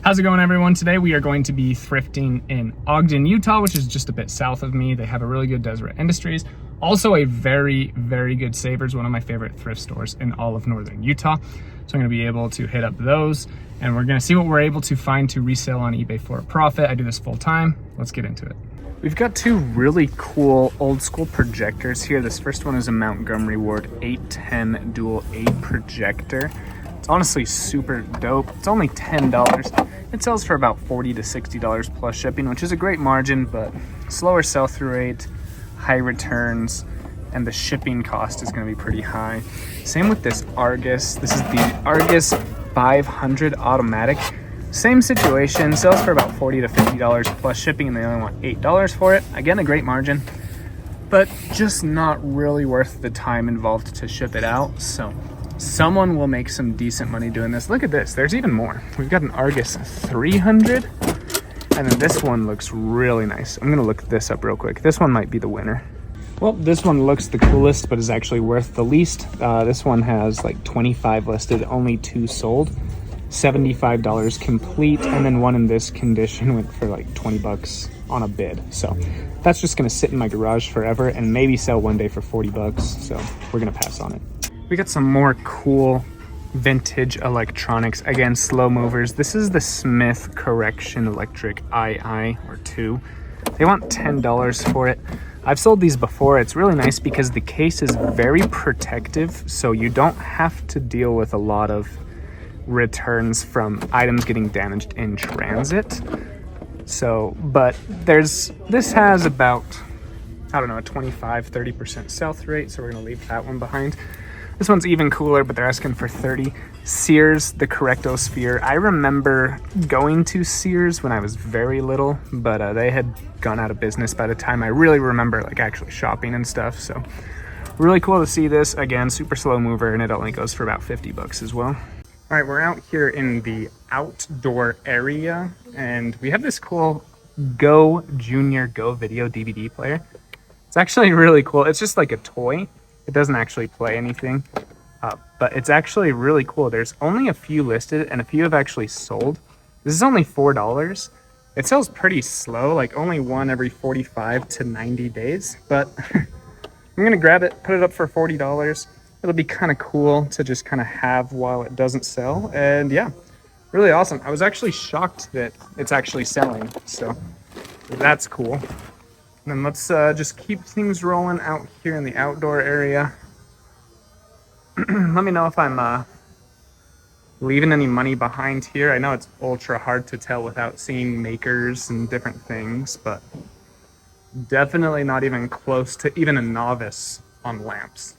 How's it going, everyone? Today we are going to be thrifting in Ogden, Utah, which is just a bit south of me. They have a really good Deseret Industries. Also a very, very good Savers, one of my favorite thrift stores in all of northern Utah. So I'm gonna be able to hit up those and we're gonna see what we're able to find to resell on eBay for a profit. I do this full time. Let's get into it. We've got two really cool old school projectors here. This first one is a Montgomery Ward 810 dual 8 projector. It's honestly super dope. It's only $10. It sells for about $40 to $60 plus shipping, which is a great margin, but slower sell-through rate, high returns, and the shipping cost is going to be pretty high. Same with this Argus. This is the Argus 500 automatic. Same situation, sells for about $40 to $50 plus shipping, and they only want $8 for it. Again, a great margin, but just not really worth the time involved to ship it out. So someone will make some decent money doing this. Look at this, there's even more. We've got an Argus 300, and then this one looks really nice. I'm gonna look this up real quick. This one might be the winner. Well, this one looks the coolest, but is actually worth the least. This one has like 25 listed, only 2 sold. $75 complete, and then one in this condition went for like 20 bucks on a bid. So that's just gonna sit in my garage forever and maybe sell one day for 40 bucks. So we're gonna pass on it. We got some more cool vintage electronics. Again, slow movers. This is the Smith Correction Electric II. They want $10 for it. I've sold these before. It's really nice because the case is very protective, so you don't have to deal with a lot of returns from items getting damaged in transit. So, but this has about, I don't know, a 25-30% sell-through rate, so we're gonna leave that one behind. This one's even cooler, but they're asking for 30. Sears, the Correctosphere. I remember going to Sears when I was very little, but they had gone out of business by the time I really remember like actually shopping and stuff. So really cool to see this. Again, super slow mover, and it only goes for about 50 bucks as well. All right, we're out here in the outdoor area, and we have this cool Go Junior Go video DVD player. It's actually really cool. It's just like a toy. It doesn't actually play anything, but it's actually really cool. There's only a few listed, and a few have actually sold. This is only $4. It sells pretty slow, like only one every 45 to 90 days, but I'm gonna grab it, put it up for $40. It'll be kind of cool to just kind of have while it doesn't sell. And yeah, really awesome. I was actually shocked that it's actually selling, so that's cool. And then let's just keep things rolling out here in the outdoor area. Let me know if I'm leaving any money behind here. I know it's ultra hard to tell without seeing makers and different things, but definitely not even close to even a novice on lamps.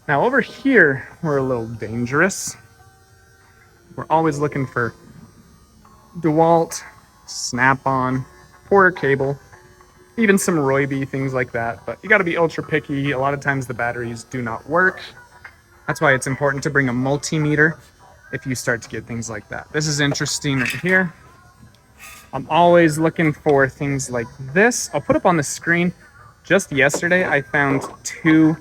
Now over here, we're a little dangerous. We're always looking for DeWalt, Snap-on, Porter cable, even some Roybe, things like that. But you gotta be ultra picky. A lot of times the batteries do not work. That's why it's important to bring a multimeter if you start to get things like that. This is interesting right here. I'm always looking for things like this. I'll put up on the screen. Just yesterday, I found 2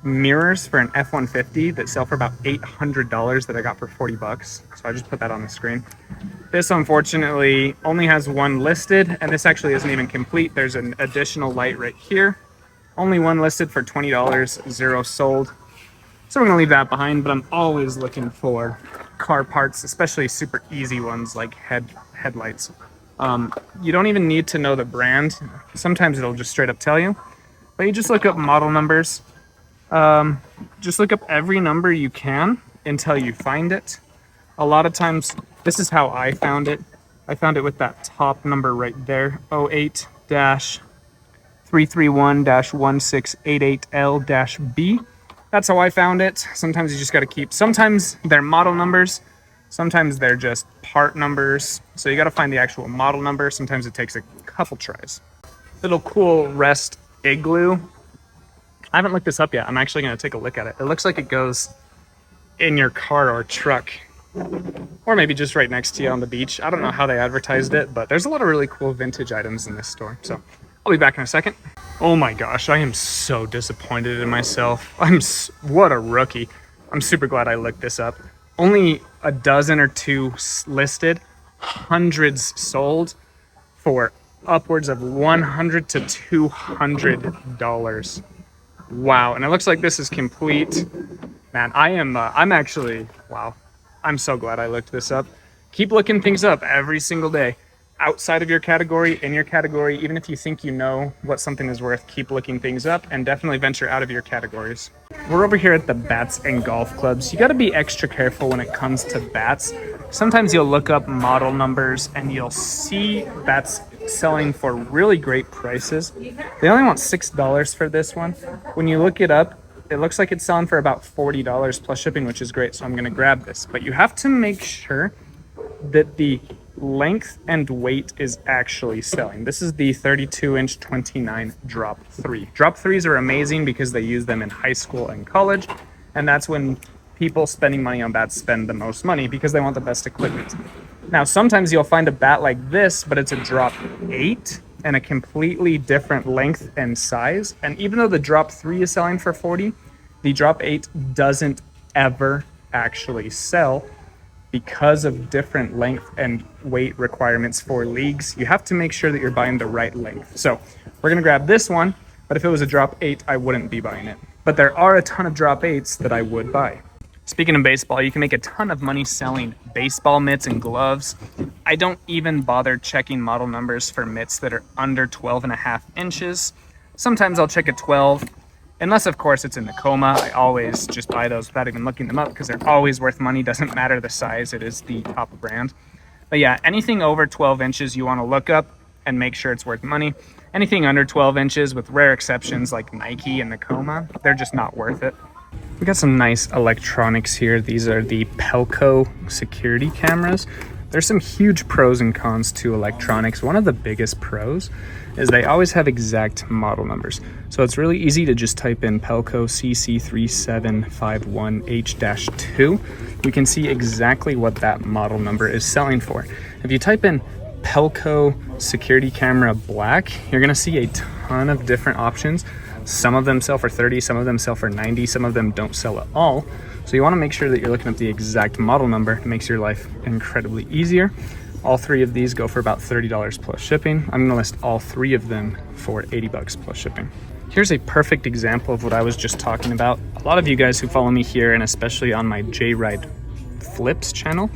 mirrors for an F-150 that sell for about $800 that I got for 40 bucks. So I just put that on the screen. This unfortunately only has 1 listed, and this actually isn't even complete. There's an additional light right here. Only 1 listed for $20, 0 sold. So we're gonna leave that behind, but I'm always looking for car parts, especially super easy ones like headlights. You don't even need to know the brand. Sometimes it'll just straight up tell you, but you just look up model numbers. Just look up every number you can until you find it. A lot of times, this is how I found it. I found it with that top number right there, 08-331-1688L-B. That's how I found it. Sometimes you just got to sometimes they're model numbers, sometimes they're just part numbers. So you got to find the actual model number. Sometimes it takes a couple tries. Little cool rest igloo. I haven't looked this up yet. I'm actually going to take a look at it. It looks like it goes in your car or truck, or maybe just right next to you on the beach. I don't know how they advertised it, but there's a lot of really cool vintage items in this store. So I'll be back in a second. Oh my gosh, I am so disappointed in myself. What a rookie. I'm super glad I looked this up. only a dozen or two listed, hundreds sold for upwards of $100 to $200. Wow, and it looks like this is complete. Man, I'm actually, wow. I'm so glad I looked this up. Keep looking things up every single day. Outside of your category, in your category, even if you think you know what something is worth, keep looking things up and definitely venture out of your categories. We're over here at the bats and golf clubs. You gotta be extra careful when it comes to bats. Sometimes you'll look up model numbers and you'll see bats selling for really great prices. They only want $6 for this one. When you look it up, it looks like it's selling for about $40 plus shipping, which is great. So I'm gonna grab this, but you have to make sure that the length and weight is actually selling. This is the 32-inch 29 drop 3. Drop 3s are amazing because they use them in high school and college, and that's when people spending money on bats spend the most money because they want the best equipment. Now, sometimes you'll find a bat like this, but it's a drop 8 and a completely different length and size. And even though the drop 3 is selling for 40, the drop 8 doesn't ever actually sell because of different length and weight requirements for leagues. You have to make sure that you're buying the right length. So we're gonna grab this one, but if it was a drop 8, I wouldn't be buying it. But there are a ton of drop 8s that I would buy. Speaking of baseball, you can make a ton of money selling baseball mitts and gloves. I don't even bother checking model numbers for mitts that are under 12.5 inches. Sometimes I'll check a 12, unless of course it's in Tacoma. I always just buy those without even looking them up because they're always worth money. Doesn't matter the size, it is the top brand. But yeah, anything over 12 inches you want to look up and make sure it's worth money. Anything under 12 inches, with rare exceptions like Nike and Tacoma, they're just not worth it. We got some nice electronics here. These are the Pelco security cameras. There's some huge pros and cons to electronics. One of the biggest pros is they always have exact model numbers. So it's really easy to just type in Pelco CC3751H-2. You can see exactly what that model number is selling for. If you type in Pelco security camera black, you're gonna see a ton of different options. Some of them sell for 30, some of them sell for 90, some of them don't sell at all. So you wanna make sure that you're looking up the exact model number. It makes your life incredibly easier. All three of these go for about $30 plus shipping. I'm gonna list all three of them for $80 plus shipping. Here's a perfect example of what I was just talking about. A lot of you guys who follow me here, and especially on my J-Ride Flips channel,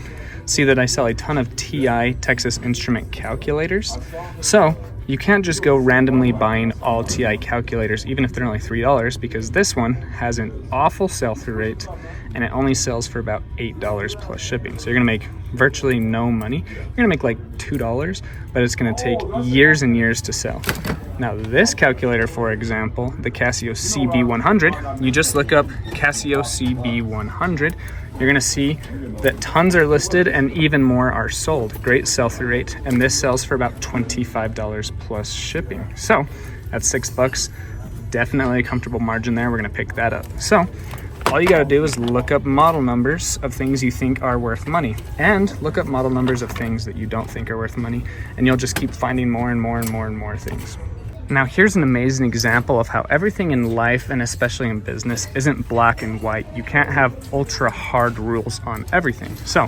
see that I sell a ton of TI Texas Instrument calculators. So you can't just go randomly buying all TI calculators, even if they're only $3, because this one has an awful sell-through rate and it only sells for about $8 plus shipping. So you're gonna make virtually no money. You're gonna make like $2, but it's gonna take years and years to sell. Now this calculator, for example, the Casio CB100, you just look up Casio CB100, you're gonna see that tons are listed and even more are sold. Great sell-through rate, and this sells for about $25 plus shipping. So at $6, definitely a comfortable margin there. We're gonna pick that up. So all you gotta do is look up model numbers of things you think are worth money, and look up model numbers of things that you don't think are worth money, and you'll just keep finding more and more and more and more things. Now here's an amazing example of how everything in life, and especially in business, isn't black and white. You can't have ultra hard rules on everything. So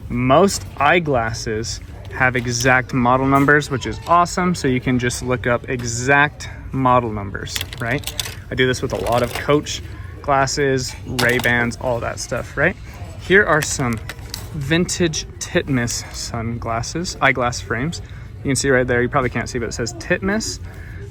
most eyeglasses have exact model numbers, which is awesome. So you can just look up exact model numbers, right? I do this with a lot of Coach glasses, Ray-Bans, all that stuff, right? Here are some vintage Titmus sunglasses, eyeglass frames. You can see right there, you probably can't see, but it says Titmus.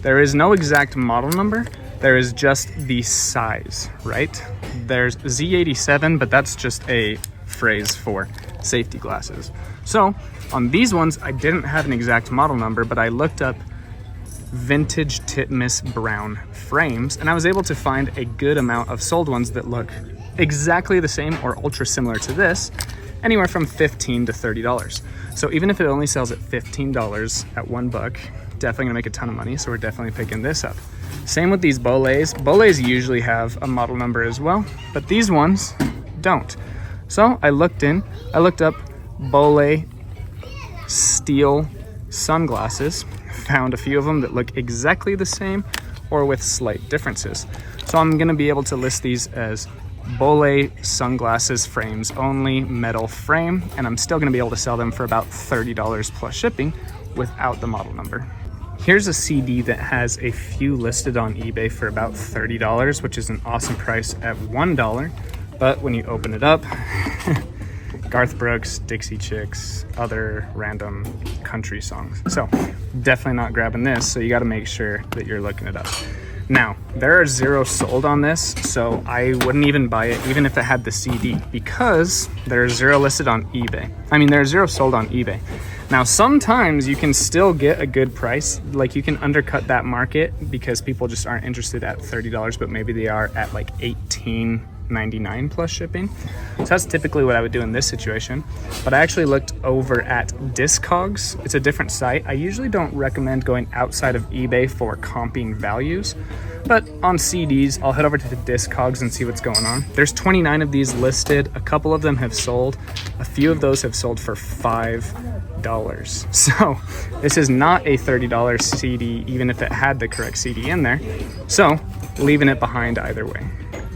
There is no exact model number. There is just the size, right? There's Z87, but that's just a phrase for safety glasses. So on these ones, I didn't have an exact model number, but I looked up vintage Titmus brown frames, and I was able to find a good amount of sold ones that look exactly the same or ultra similar to this, anywhere from $15 to $30. So even if it only sells at $15 at $1, definitely gonna make a ton of money. So we're definitely picking this up. Same with these Bolets. Bolets usually have a model number as well, but these ones don't. So I looked up Bolet steel sunglasses, found a few of them that look exactly the same or with slight differences. So I'm gonna be able to list these as Bole sunglasses frames only, metal frame, and I'm still gonna be able to sell them for about $30 plus shipping without the model number. Here's a CD that has a few listed on eBay for about $30, which is an awesome price at $1. But when you open it up, Garth Brooks, Dixie Chicks, other random country songs. So definitely not grabbing this, so you gotta make sure that you're looking it up. Now, there are 0 sold on this, so I wouldn't even buy it even if it had the CD, because there are 0 listed on eBay. I mean, there are 0 sold on eBay. Now, sometimes you can still get a good price, like you can undercut that market because people just aren't interested at $30, but maybe they are at like $18.99 plus shipping. So that's typically what I would do in this situation. But I actually looked over at Discogs. It's a different site. I usually don't recommend going outside of eBay for comping values, but on CDs, I'll head over to the Discogs and see what's going on. There's 29 of these listed. A couple of them have sold. A few of those have sold for $5. So this is not a $30 CD, even if it had the correct CD in there. So leaving it behind either way.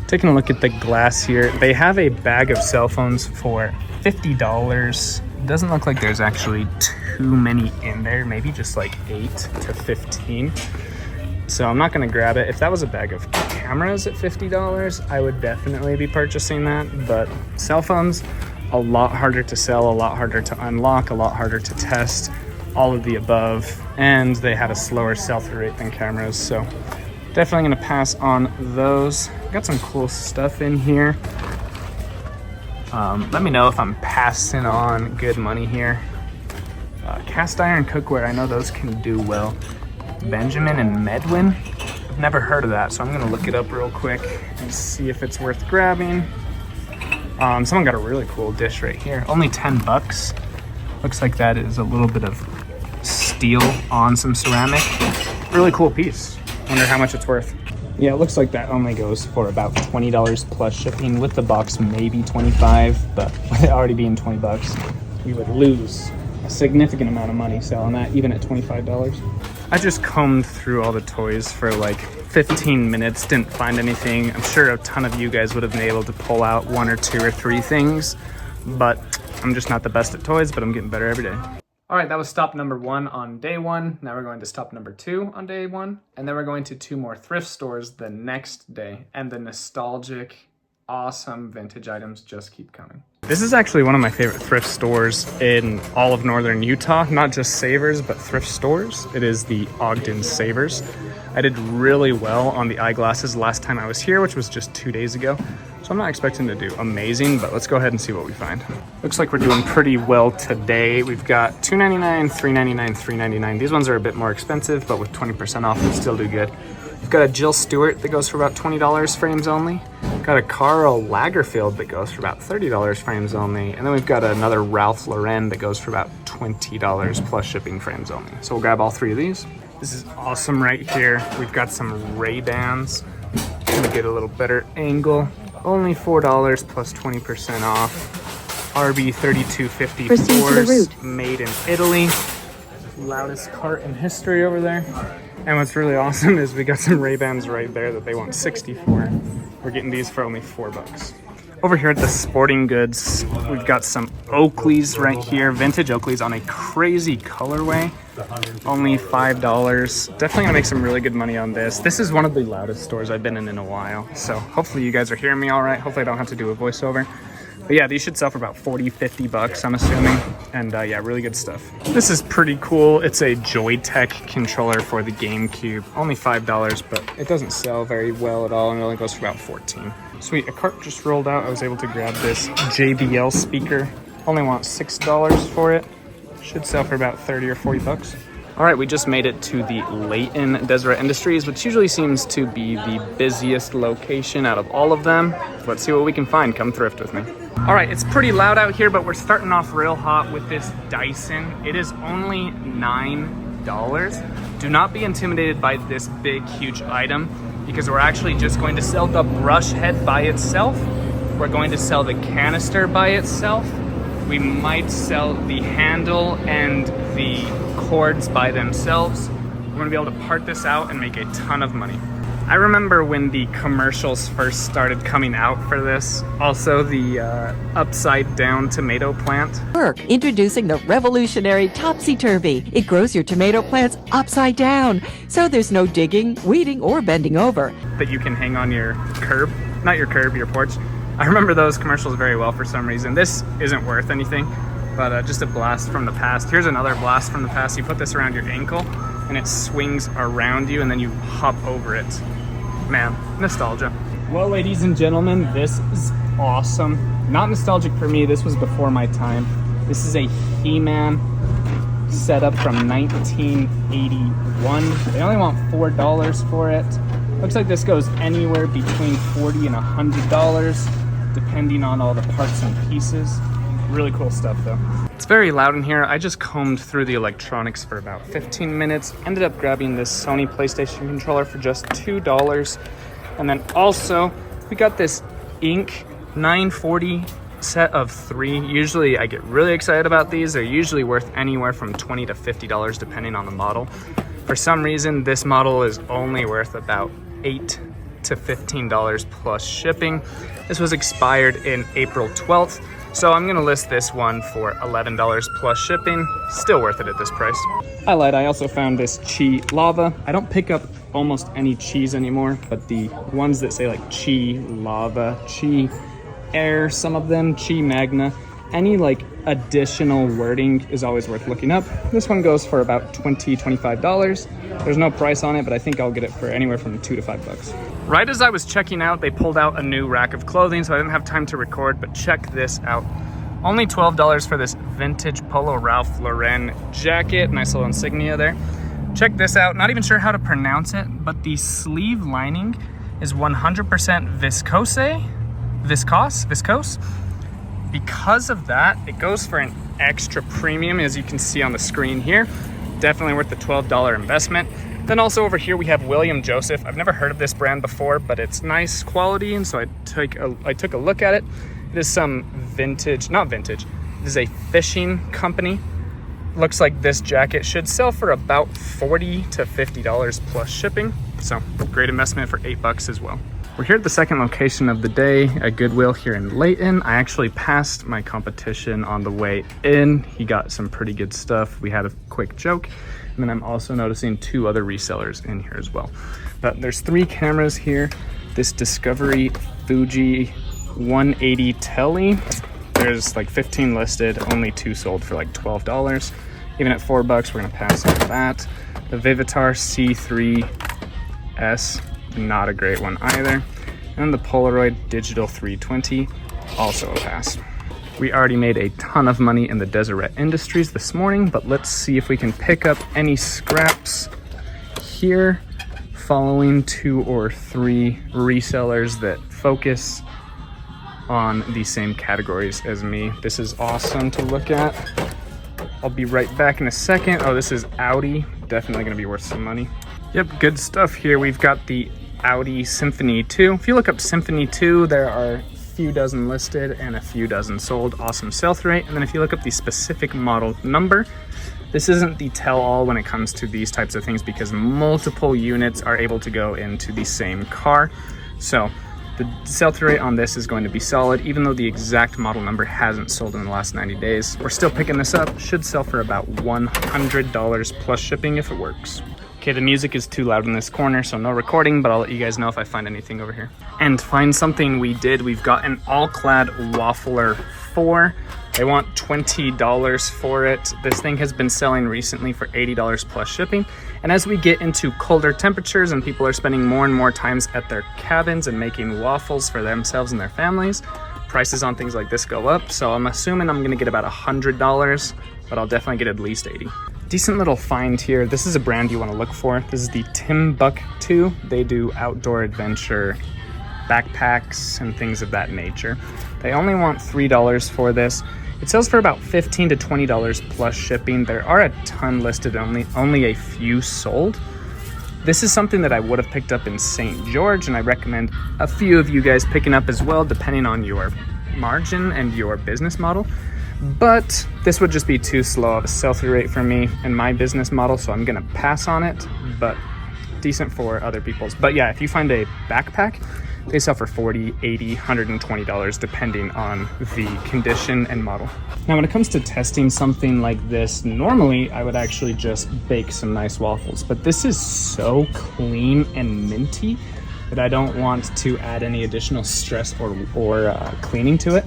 Taking a look at the glass here, they have a bag of cell phones for $50. Doesn't look like there's actually too many in there, maybe just like 8 to 15. So I'm not gonna grab it. If that was a bag of cameras at $50, I would definitely be purchasing that. But cell phones, a lot harder to sell, a lot harder to unlock, a lot harder to test, all of the above. And they have a slower sell-through rate than cameras. So definitely gonna pass on those. Got some cool stuff in here. Let me know if I'm passing on good money here. Cast iron cookware, I know those can do well. Benjamin and Medwin, I've never heard of that, so I'm gonna look it up real quick and see if it's worth grabbing. Someone got a really cool dish right here, only 10 bucks. Looks like that is a little bit of steel on some ceramic. Really cool piece. Wonder how much it's worth. Yeah, it looks like that only goes for about $20 plus shipping. With the box, maybe 25, but with it already being 20 bucks, we would lose a significant amount of money selling that, even at $25. I just combed through all the toys for like 15 minutes, didn't find anything. I'm sure a ton of you guys would have been able to pull out 1 or 2 or 3 things, but I'm just not the best at toys, but I'm getting better every day. All right, that was stop number 1 on day 1. Now we're going to stop number 2 on day 1, and then we're going to 2 more thrift stores the next day, and the nostalgic, awesome vintage items just keep coming. This is actually one of my favorite thrift stores in all of northern Utah, not just Savers, but thrift stores. It is the Ogden Savers. I did really well on the eyeglasses last time I was here, which was just 2 days ago. So I'm not expecting to do amazing, but let's go ahead and see what we find. Looks like we're doing pretty well today. We've got $2.99, $3.99, $3.99. These ones are a bit more expensive, but with 20% off, we still do good. We've got a Jill Stewart that goes for about $20 frames only. Got a Carl Lagerfeld that goes for about $30 frames only. And then we've got another Ralph Lauren that goes for about $20 plus shipping frames only. So we'll grab all 3 of these. This is awesome right here. We've got some Ray-Bans. Gonna get a little better angle. Only $4 plus 20% off. RB 3254s, made in Italy. Loudest cart in history over there. And what's really awesome is we got some Ray-Bans right there that they want 60 for. We're getting these for only $4. Over here at the sporting goods, we've got some Oakleys right here. Vintage Oakleys on a crazy colorway. Only $5. Definitely gonna make some really good money on this. This is one of the loudest stores I've been in a while. So hopefully you guys are hearing me all right. Hopefully I don't have to do a voiceover. But yeah, these should sell for about 40, 50 bucks, I'm assuming. And yeah, really good stuff. This is pretty cool. It's a Joytech controller for the GameCube. Only $5, but it doesn't sell very well at all, and it only goes for about 14. Sweet, a cart just rolled out. I was able to grab this JBL speaker. Only want $6 for it. Should sell for about 30 or 40 bucks. All right, we just made it to the Layton Deseret Industries, which usually seems to be the busiest location out of all of them. Let's see what we can find. Come thrift with me. All right, it's pretty loud out here, but we're starting off real hot with this Dyson. It is only $9. Do not be intimidated by this big, huge item, because we're actually just going to sell the brush head by itself. We're going to sell the canister by itself. We might sell the handle and the cords by themselves. We're gonna be able to part this out and make a ton of money. I remember when the commercials first started coming out for this. Also the upside down tomato plant. Introducing the revolutionary Topsy-Turvy. It grows your tomato plants upside down, so there's no digging, weeding, or bending over. That you can hang on your curb, not your curb, your porch. I remember those commercials very well for some reason. This isn't worth anything, but just a blast from the past. Here's another blast from the past. You put this around your ankle and it swings around you and then you hop over it. Man, nostalgia. Well, ladies and gentlemen, this is awesome. Not nostalgic for me, this was before my time. This is a He-Man setup from 1981. They only want $4 for it. Looks like this goes anywhere between $40 and $100, depending on all the parts and pieces. Really cool stuff though. It's very loud in here. I just combed through the electronics for about 15 minutes. Ended up grabbing this Sony PlayStation controller for just $2. And then also, we got this Ink 940 set of 3. Usually I get really excited about these. They're usually worth anywhere from $20 to $50 depending on the model. For some reason, this model is only worth about $8 to $15 plus shipping. This was expired in April 12th. So I'm gonna list this one for $11 plus shipping. Still worth it at this price. I lied, I also found this Chi Lava. I don't pick up almost any cheese anymore, but the ones that say like Chi Lava, Chi Air, some of them, Chi Magna, any like additional wording is always worth looking up. This one goes for about $20, $25. There's no price on it, but I think I'll get it for anywhere from $2 to $5. Right as I was checking out, they pulled out a new rack of clothing, so I didn't have time to record, but check this out. Only $12 for this vintage Polo Ralph Lauren jacket. Nice little insignia there. Check this out. Not even sure how to pronounce it, but the sleeve lining is 100% viscose. Because of that, it goes for an extra premium, as you can see on the screen here. Definitely worth the $12 investment. Then also over here we have William Joseph. I've never heard of this brand before, but it's nice quality, and so I took a look at it. It is some vintage, not vintage, it is a fishing company. Looks like this jacket should sell for about $40 to $50 plus shipping. So great investment for $8 as well. We're here at the second location of the day at Goodwill here in Layton. I actually passed my competition on the way in. He got some pretty good stuff. We had a quick joke. And then I'm also noticing 2 other resellers in here as well. But there's 3 cameras here. This Discovery Fuji 180 Tele. There's like 15 listed, only 2 sold for like $12. Even at $4, we're gonna pass on that. The Vivitar C3S, not a great one either. And the Polaroid Digital 320, also a pass. We already made a ton of money in the Deseret Industries this morning, but let's see if we can pick up any scraps here following 2 or 3 resellers that focus on the same categories as me. This is awesome to look at. I'll be right back in a second. Oh, this is Audi. Definitely gonna be worth some money. Yep, good stuff here. We've got the Audi Symphony 2. If you look up Symphony 2, there are a few dozen listed and a few dozen sold. Awesome sell-through rate. And then if you look up the specific model number, this isn't the tell-all when it comes to these types of things because multiple units are able to go into the same car. So the sell-through rate on this is going to be solid, even though the exact model number hasn't sold in the last 90 days. We're still picking this up. Should sell for about $100 plus shipping if it works. Okay, the music is too loud in this corner, so no recording, but I'll let you guys know if I find anything over here. And find something we did. We've got an all-clad Waffler 4. They want $20 for it. This thing has been selling recently for $80 plus shipping. And as we get into colder temperatures and people are spending more and more times at their cabins and making waffles for themselves and their families, prices on things like this go up. So I'm assuming I'm gonna get about $100, but I'll definitely get at least 80. Decent little find here. This is a brand you want to look for. This is the Timbuk2. They do outdoor adventure backpacks and things of that nature. They only want $3 for this. It sells for about $15 to $20 plus shipping. There are a ton listed, only a few sold. This is something that I would have picked up in St. George, and I recommend a few of you guys picking up as well, depending on your margin and your business model. But this would just be too slow of a sell-through rate for me and my business model, so I'm gonna pass on it. But decent for other people's. But yeah, if you find a backpack, they sell for $40, $80, $120 depending on the condition and model. Now when it comes to testing something like this, normally I would actually just bake some nice waffles, but this is so clean and minty that I don't want to add any additional stress or cleaning to it.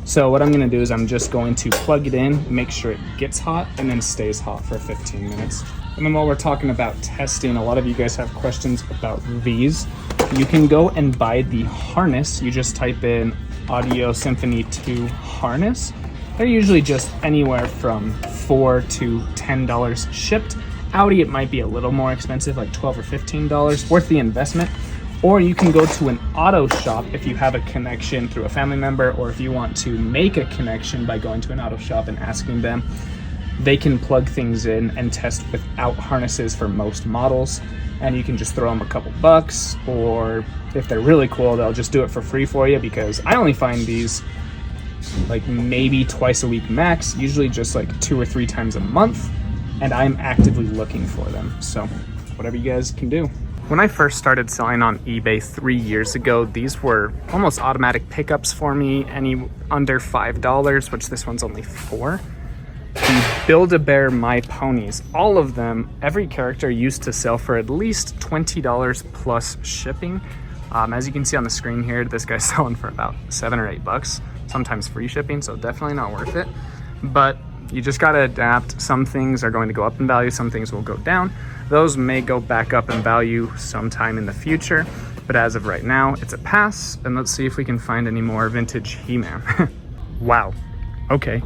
So what I'm gonna do is I'm just going to plug it in, make sure it gets hot, and then stays hot for 15 minutes. And then while we're talking about testing, a lot of you guys have questions about these. You can go and buy the harness. You just type in Audio Symphony 2 harness. They're usually just anywhere from $4 to $10 shipped. Audi, it might be a little more expensive, like $12 or $15, worth the investment. Or you can go to an auto shop if you have a connection through a family member, or if you want to make a connection by going to an auto shop and asking them. They can plug things in and test without harnesses for most models, and you can just throw them a couple bucks, or if they're really cool, they'll just do it for free for you, because I only find these like maybe twice a week max, usually just like 2 or 3 times a month, and I'm actively looking for them. So whatever you guys can do. When I first started selling on eBay 3 years ago, these were almost automatic pickups for me, any under $5, which this one's only $4. The Build-A-Bear My Ponies, all of them, every character used to sell for at least $20 plus shipping. As you can see on the screen here, this guy's selling for about $7 or $8, sometimes free shipping, so definitely not worth it. But you just gotta adapt. Some things are going to go up in value, some things will go down. Those may go back up in value sometime in the future, but as of right now, it's a pass. And let's see if we can find any more vintage He-Man. Wow, okay.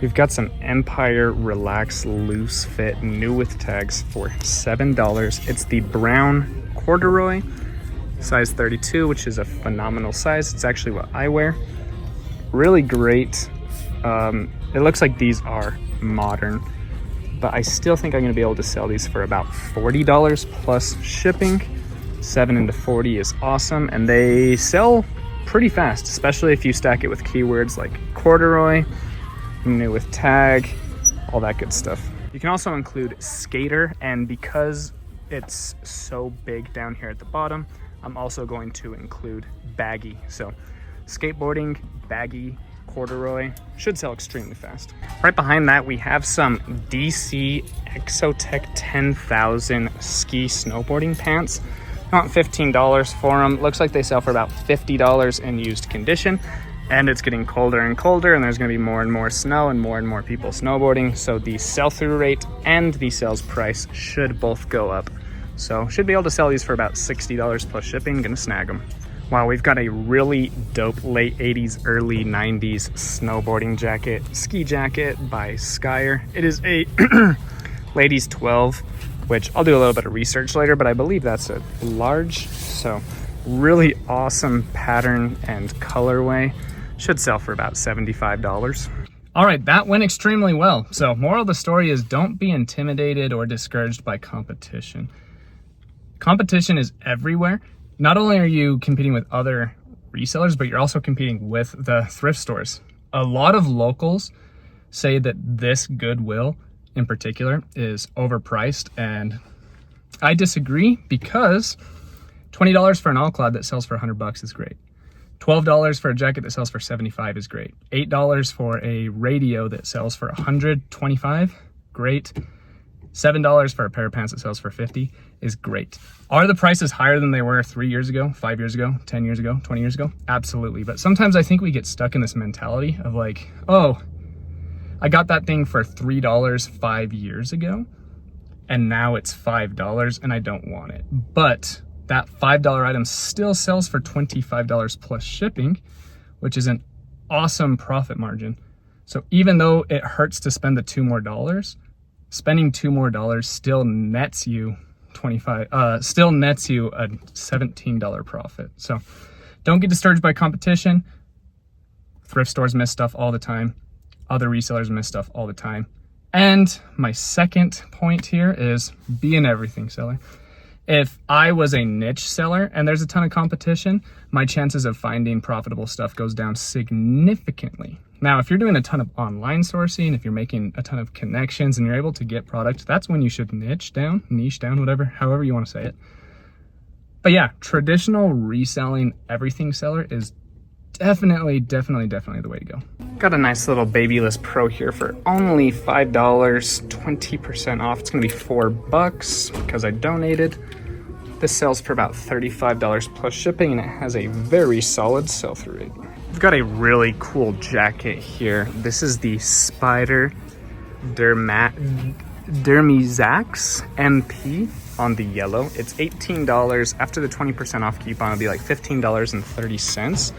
We've got some Empire Relax Loose Fit new with tags for $7. It's the brown corduroy, size 32, which is a phenomenal size. It's actually what I wear. Really great. It looks like these are modern, but I still think I'm gonna be able to sell these for about $40 plus shipping. 7 into 40 is awesome, and they sell pretty fast, especially if you stack it with keywords like corduroy, new with tag, all that good stuff. You can also include skater, and because it's so big down here at the bottom, I'm also going to include baggy. So skateboarding, baggy, corduroy should sell extremely fast. Right behind that, we have some DC Exotech 10,000 ski snowboarding pants. I want $15 for them. Looks like they sell for about $50 in used condition, and it's getting colder and colder, and there's going to be more and more snow and more people snowboarding, so the sell-through rate and the sales price should both go up. So should be able to sell these for about $60 plus shipping. Gonna snag them. Wow, we've got a really dope late 80s, early 90s snowboarding jacket, ski jacket by Skyer. It is a ladies 12, which I'll do a little bit of research later, but I believe that's a large. So really awesome pattern and colorway. Should sell for about $75. All right, that went extremely well. So moral of the story is don't be intimidated or discouraged by competition. Competition is everywhere. Not only are you competing with other resellers, but you're also competing with the thrift stores. A lot of locals say that this Goodwill in particular is overpriced, and I disagree, because $20 for an all-cloud that sells for $100 is great. $12 for a jacket that sells for $75 is great. $8 for a radio that sells for $125, great. $7 for a pair of pants that sells for $50 is great. Are the prices higher than they were 3 years ago, 5 years ago, 10 years ago, 20 years ago? Absolutely. But sometimes I think we get stuck in this mentality of like, oh, I got that thing for $3 5 years ago, and now it's $5 and I don't want it. But that $5 item still sells for $25 plus shipping, which is an awesome profit margin. So even though it hurts to spend the $2 more, spending $2 more still nets you a $17 profit. So don't get discouraged by competition. Thrift stores miss stuff all the time. Other resellers miss stuff all the time. And my second point here is be an everything seller. If I was a niche seller and there's a ton of competition, my chances of finding profitable stuff goes down significantly. Now, if you're doing a ton of online sourcing, if you're making a ton of connections and you're able to get product, that's when you should niche down, whatever, however you want to say it. But yeah, traditional reselling everything seller is definitely the way to go. Got a nice little Babyless Pro here for only $5, 20% off. It's gonna be $4 because I donated. This sells for about $35 plus shipping, and it has a very solid sell-through rate. We've got a really cool jacket here. This is the Spider Dermizax MP on the yellow. It's $18. After the 20% off coupon, it'll be like $15.30.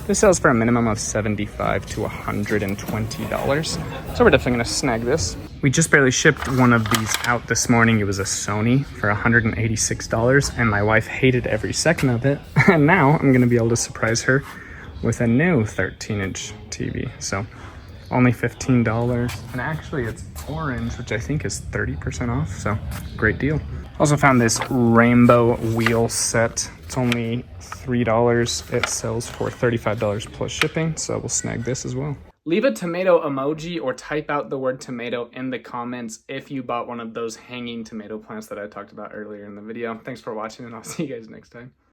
This sells for a minimum of $75 to $120. So we're definitely gonna snag this. We just barely shipped one of these out this morning. It was a Sony for $186, and my wife hated every second of it. And now I'm gonna be able to surprise her with a new 13-inch TV. So only $15. And actually it's orange, which I think is 30% off. So great deal. Also found this rainbow wheel set. It's only $3. It sells for $35 plus shipping, so we'll snag this as well. Leave a tomato emoji or type out the word tomato in the comments if you bought one of those hanging tomato plants that I talked about earlier in the video. Thanks for watching, and I'll see you guys next time.